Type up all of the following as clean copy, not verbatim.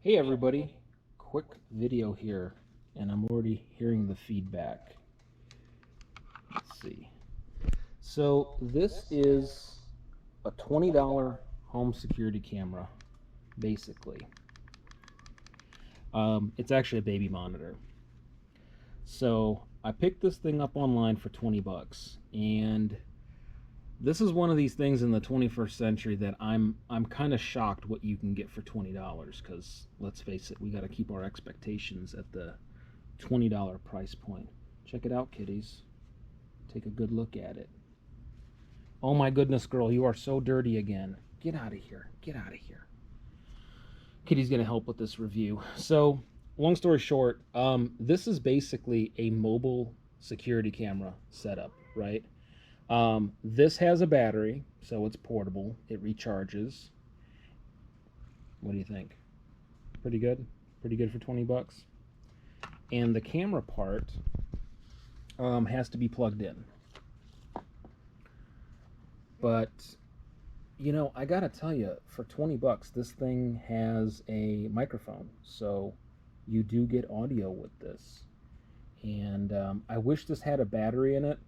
Hey everybody, quick video here, and I'm already hearing the feedback. Let's see. So this is a $20 home security camera, basically. It's actually a baby monitor. So I picked this thing up online for 20 bucks, and this is one of these things in the 21st century that I'm kind of shocked what you can get for $20, because let's face it, we got to keep our expectations at the $20 price point. Check it out, kiddies. Take a good look at it. Oh my goodness, girl, you are so dirty again. Get out of here. Get out of here. Kitty's going to help with this review. So, long story short, this is basically a mobile security camera setup, right? This has a battery, so it's portable. It recharges. What do you think? Pretty good? Pretty good for 20 bucks? And the camera part has to be plugged in. But, you know, I gotta tell you, for 20 bucks, this thing has a microphone. So you do get audio with this. And I wish this had a battery in it.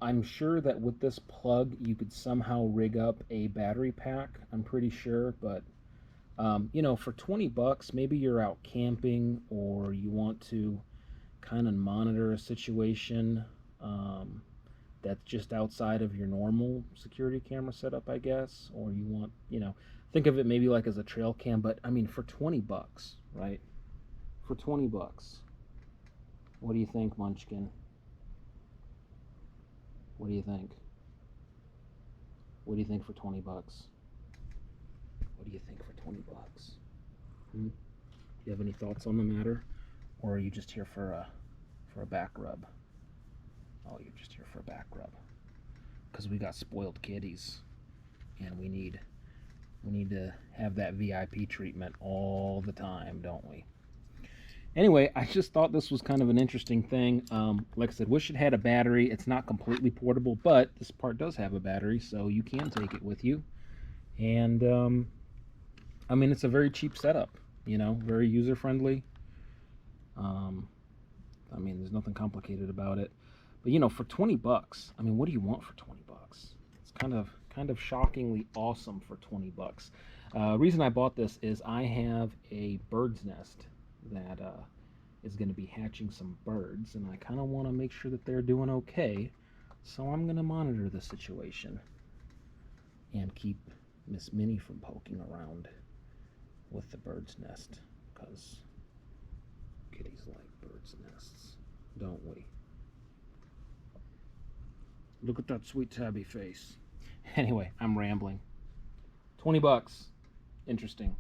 I'm sure that with this plug, you could somehow rig up a battery pack. I'm pretty sure. But, you know, for 20 bucks, maybe you're out camping or you want to kind of monitor a situation that's just outside of your normal security camera setup, I guess, or you want, you know, think of it maybe like as a trail cam, but I mean, for 20 bucks, right? For 20 bucks. What do you think, Munchkin? What do you think? What do you think for 20 bucks? What do you think for 20 bucks? Do you have any thoughts on the matter? Or are you just here for a back rub? Oh, you're just here for a back rub. Because we got spoiled kitties. And we need to have that VIP treatment all the time, don't we? Anyway, I just thought this was kind of an interesting thing. Like I said, wish it had a battery. It's not completely portable, but this part does have a battery, so you can take it with you. And I mean, it's a very cheap setup, you know, very user-friendly. I mean, there's nothing complicated about it. But you know, for 20 bucks, I mean, what do you want for 20 bucks? It's kind of shockingly awesome for 20 bucks. Reason I bought this is I have a bird's nest that is going to be hatching some birds, and I kind of want to make sure that they're doing okay. So I'm going to monitor the situation and keep Miss Minnie from poking around with the bird's nest, because kitties like birds' nests, don't we? Look at that sweet tabby face. Anyway, I'm rambling. 20 bucks. Interesting.